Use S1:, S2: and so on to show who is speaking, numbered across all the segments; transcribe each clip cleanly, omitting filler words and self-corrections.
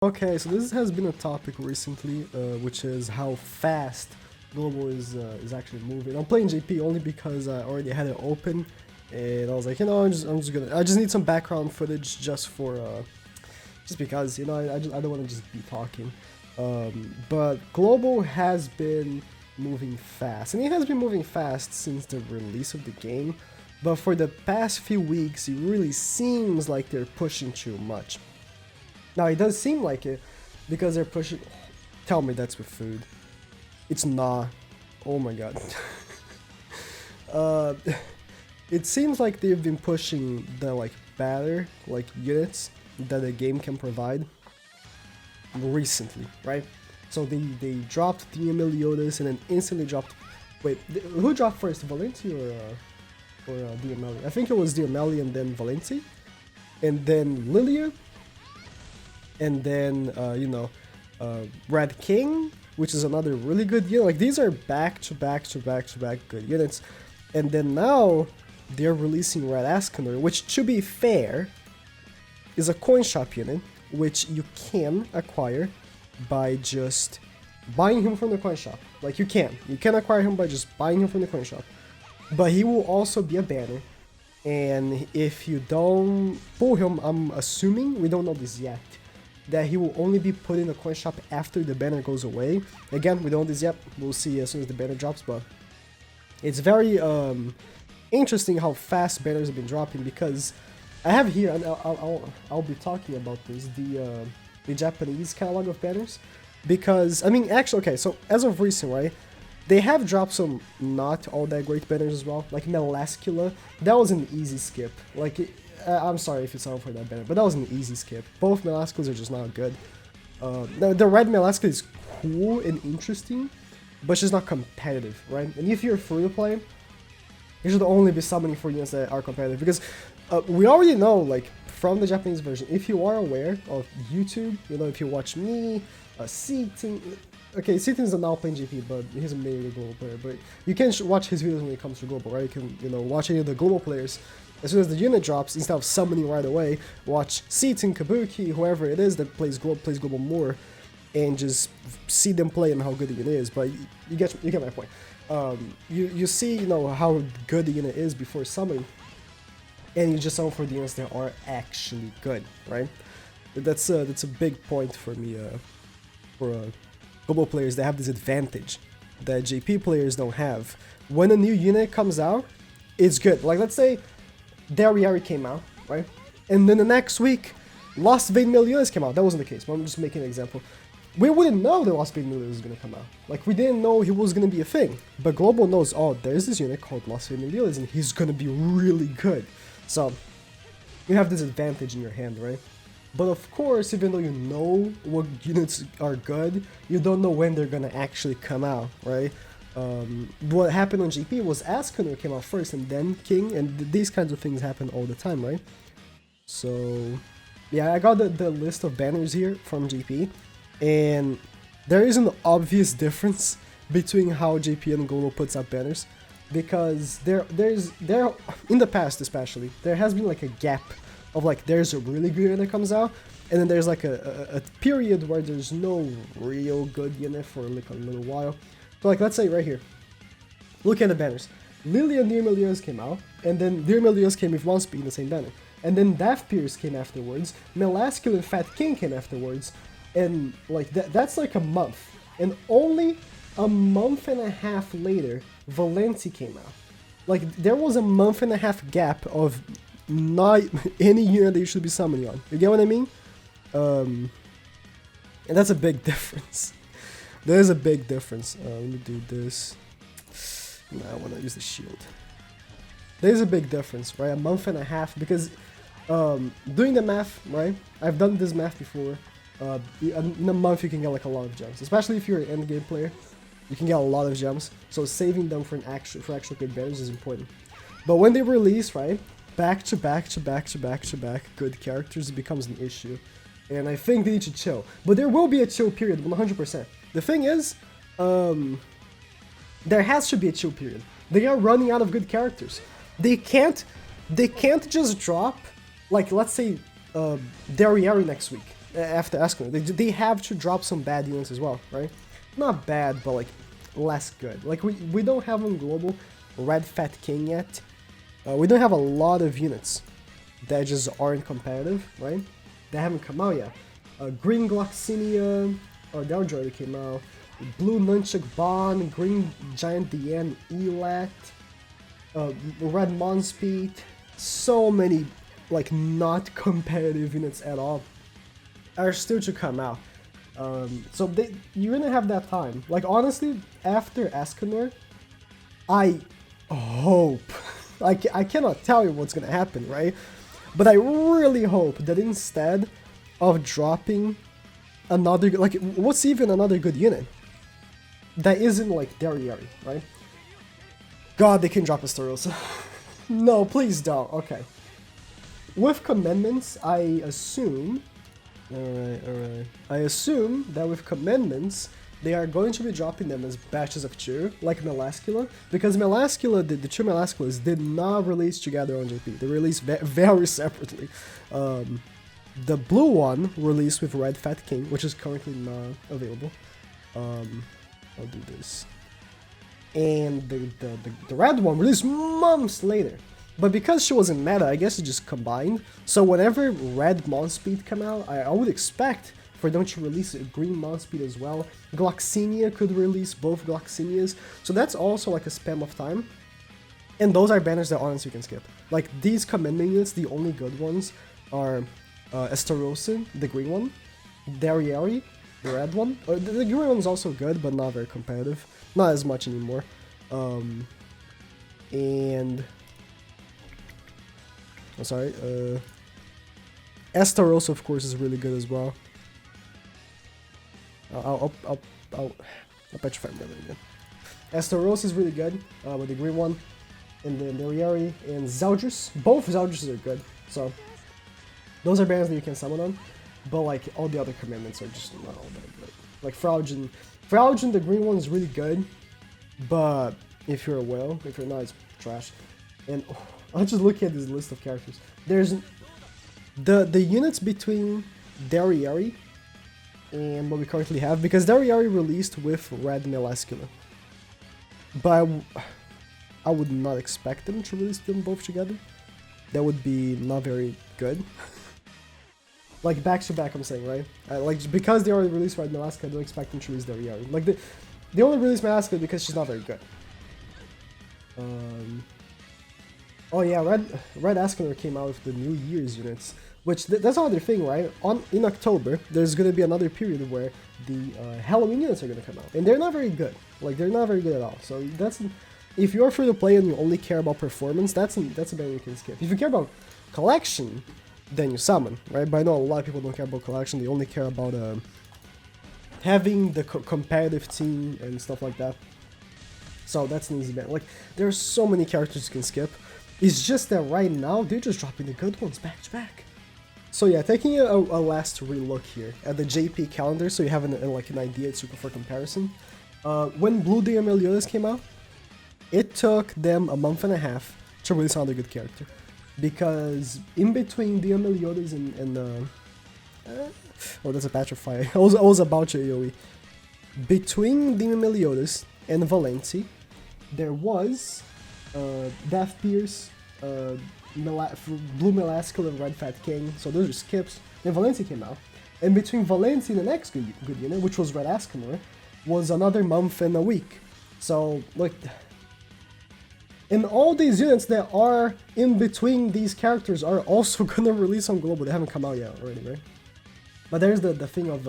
S1: Okay, so this has been a topic recently, which is how fast global is actually moving. I'm playing JP only because I already had it open, and I was like, I just need some background footage just because I don't want to just be talking. But global has been moving fast, and it has been moving fast since the release of the game. But for the past few weeks, it really seems like they're pushing too much. Now, it does seem like it, because they're pushing... Tell me that's with food. It's not. Oh my god. It seems like they've been pushing the, better, units that the game can provide recently, right? So they dropped the Meliodas and then instantly dropped... Wait, who dropped first, Valenti or Diamelli? I think it was Diamelli and then Valenti. And then Lilia. And then, Red King, which is another really good unit. Like, these are back-to-back good units. And then now, they're releasing Red Ascanor, which, to be fair, is a coin shop unit, which you can acquire by just buying him from the coin shop. Like, you can acquire him by just buying him from the coin shop. But he will also be a banner. And if you don't pull him, I'm assuming, we don't know this yet, that he will only be put in the coin shop after the banner goes away. Again, we don't know this yet. We'll see as soon as the banner drops, but it's very interesting how fast banners have been dropping, because I have here, and I'll be talking about this, the Japanese catalog of banners, because, I mean, actually, okay, so as of recent, right, they have dropped some not all that great banners as well, like Melascula. That was an easy skip. I'm sorry if you sound for that banner, but that was an easy skip. Both Melasculas are just not good. The red Melascula is cool and interesting, but it's just not competitive, right? And if you're free to play, you should only be summoning for units that are competitive, because we already know, like, from the Japanese version, if you are aware of YouTube, if you watch me, Seating... Okay, Seating is now playing GP, but he's a mainly global player, but you can watch his videos when it comes to global, right? You can, watch any of the global players. As soon as the unit drops, instead of summoning right away, watch Seating, Kabuki, whoever it is that plays global more, and just see them play and how good the unit is. But you get my point. You see, how good the unit is before summoning, and you just summon for the units that are actually good, right? That's a big point for me, for global players that have this advantage that JP players don't have. When a new unit comes out, it's good. Like, let's say Dariari came out, right? And then the next week, Lost Vein Meliodas came out. That wasn't the case, but I'm just making an example. We wouldn't know that Lost Vein Meliodas was going to come out. Like, we didn't know he was going to be a thing. But Global knows, oh, there's this unit called Lost Vein Meliodas, and he's going to be really good. So, you have this advantage in your hand, right? But of course, even though you know what units are good, you don't know when they're going to actually come out, right? What happened on GP was Ascanor came out first and then King, and these kinds of things happen all the time, right? So, yeah, I got the list of banners here from GP, and there is an obvious difference between how JP and Global puts out banners, because there in the past especially, there has been like a gap of like there's a really good unit that comes out, and then there's like a period where there's no real good unit for like a little while. So like, let's say right here, look at the banners. Lily and Dear Meliodas came out, and then Dear Meliodas came with one speed in the same banner. And then Daft Pierce came afterwards, Melascula and Fat King came afterwards, and like that's like a month. And only a month and a half later, Valenti came out. Like, there was a month and a half gap of not any unit that you should be summoning on. You get what I mean? And that's a big difference. There's a big difference. Let me do this. No, I want to use the shield. There's a big difference, right? A month and a half, because doing the math, right? I've done this math before. In a month, you can get like a lot of gems, especially if you're an endgame player. You can get a lot of gems, so saving them for actual good banners is important. But when they release, right, back to back good characters, it becomes an issue. And I think they need to chill. But there will be a chill period, 100%. The thing is, there has to be a chill period. They are running out of good characters. They can't just drop, like, let's say, Dariari next week. after Escalon. They have to drop some bad units as well, right? Not bad, but like less good. Like we don't have on global Red Fat King yet. We don't have a lot of units that just aren't competitive, right? They haven't come out yet. Green Gloxinia, oh, that already came out. Blue Nunchuk Bond, Green Giant Dian Elat, Red Monspeed. So many like not competitive units at all are still to come out. So you're gonna have that time. Like honestly, after Escanor, I hope, I cannot tell you what's gonna happen, right? But I really hope that instead of dropping another, like what's even another good unit that isn't like Derriere, right? God, they can drop Astarosa. No, please don't. Okay. With commandments, I assume. Alright. I assume that with commandments, they are going to be dropping them as batches of 2, like Melascula, because Melascula, the 2 Melasculas did not release together on JP. They released very separately. The blue one released with Red Fat King, which is currently not available. I'll do this. And the red one released months later. But because she was in meta, I guess it just combined. So whenever Red Monspeed come out, I would expect for them to release a Green Monspeed as well. Gloxinia could release both Gloxinias. So that's also like a spam of time. And those are banners that honestly you can skip. Like these commanding units, the only good ones are Estarossa, the green one, Derriere, the red one. The green one is also good, but not very competitive. Not as much anymore. And... I'm sorry, Estarossa, of course, is really good as well. I'll bet you if I remember again. Estarossa is really good, with the green one, and then Derriere and Zeldris. Both Zeldris are good, so those are banners that you can summon on, but like all the other commandments are just not all that good. Like Fraugen, the green one is really good, but if you're a whale, if you're not, it's trash. And I'll just look at this list of characters. There's the units between Derriere and what we currently have, because Derriere released with Red Melascula. But I would not expect them to release them both together. That would be not very good. Like back to back, I'm saying, right? Like because they already released Red Melascula, I don't expect them to release Derriere. Like they only released Melascula because she's not very good. Oh yeah, Red Escanor came out with the New Year's units, which that's another thing, right? In October, there's gonna be another period where the Halloween units are gonna come out, and they're not very good. Like they're not very good at all. So that's, if you're free to play and you only care about performance, that's a banner you can skip. If you care about collection, then you summon, right? But I know a lot of people don't care about collection; they only care about having the competitive team and stuff like that. So that's an easy banner. Like there's so many characters you can skip. It's just that right now, they're just dropping the good ones back to back. So yeah, taking a last relook here at the JP calendar, so you have an idea for comparison. When Blue Dia Meliodas came out, it took them a month and a half to release another good character. Because in between Dia Meliodas and oh, that's a patch of fire. I was about to AoE. Between Dia Meliodas and Valenci, there was... Death Pierce, Blue Melascula and Red Fat King, so those are skips. Then Valenci came out. And between Valenci and the next good unit, which was Red Escanor, was another month and a week. So, like... And all these units that are in between these characters are also gonna release on Global. They haven't come out yet already, right? But there's the thing of...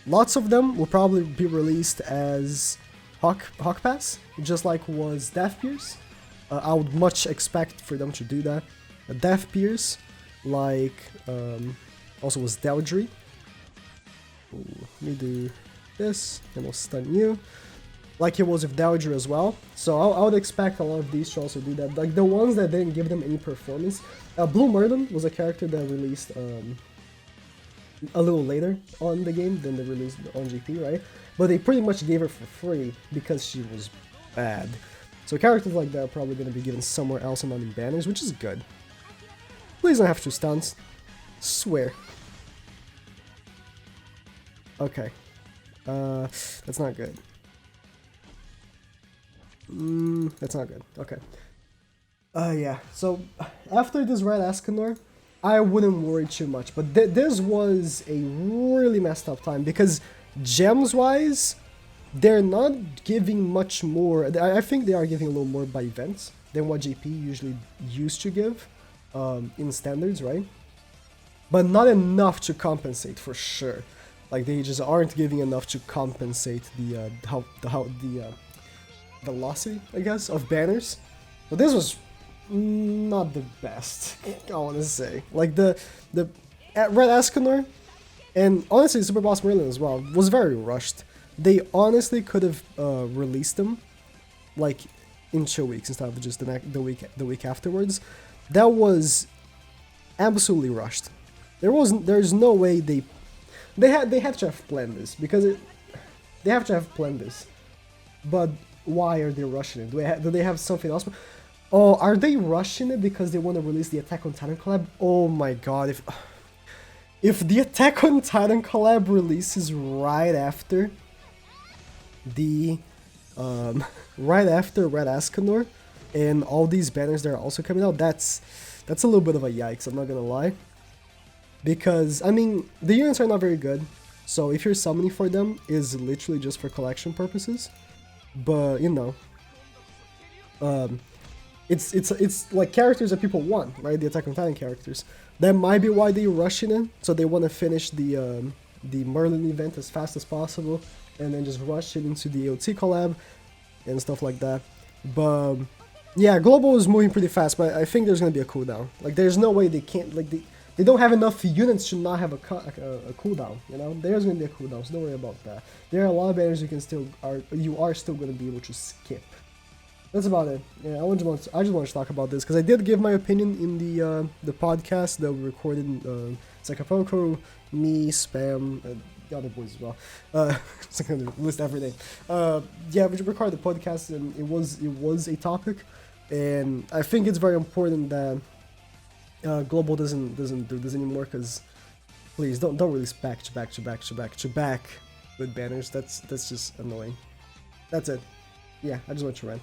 S1: lots of them will probably be released as... Hawk Pass, just like was Death Pierce. I would much expect for them to do that. Death Pierce, like also was Deldry. Let me do this, and I'll stun you. Like it was with Deldry as well. So I would expect a lot of these to also do that. Like the ones that didn't give them any performance. Blue Merlin was a character that released a little later on the game than they released on GP, right? But they pretty much gave her for free because she was bad. So characters like that are probably going to be given somewhere else and not in banners, which is good. Please don't have 2 stuns. Swear. Okay. That's not good. That's not good. Okay. Yeah. So after this Red Escanor, I wouldn't worry too much. But this was a really messed up time because gems-wise, they're not giving much more. I think they are giving a little more by events than what GP usually used to give in standards, right? But not enough to compensate for sure. Like they just aren't giving enough to compensate the velocity, I guess, of banners. But this was not the best, I want to say. Like the Red Escanor and honestly Super Boss Merlin as well was very rushed. They honestly could have released them like in 2 weeks instead of just the week afterwards. That was absolutely rushed. There's no way they have to have planned this because they have to have planned this. But why are they rushing it? Do they have something else? Oh, are they rushing it because they want to release the Attack on Titan collab? Oh my god, if the Attack on Titan collab releases right after the right after Red Escanor and all these banners that are also coming out, that's a little bit of a yikes, I'm not gonna lie. Because, I mean, the units are not very good, so if you're summoning for them, is literally just for collection purposes. But, you know, it's like characters that people want, right? The Attack on Titan characters. That might be why they're rushing it, so they want to finish the Merlin event as fast as possible, and then just rush it into the AOT collab, and stuff like that. But, yeah, Global is moving pretty fast, but I think there's going to be a cooldown. Like, there's no way they can't, like, they don't have enough units to not have a cooldown, you know? There's going to be a cooldown, so don't worry about that. There are a lot of banners you are still going to be able to skip. That's about it. Yeah, I just want to talk about this, because I did give my opinion in the podcast that we recorded, Sakapoko, me, Spam, the other boys as well. So I'm going to list everything. Yeah, we recorded the podcast, and it was a topic, and I think it's very important that Global doesn't do this anymore, because please don't release back to back with banners. That's just annoying. That's it. Yeah, I just want to rant.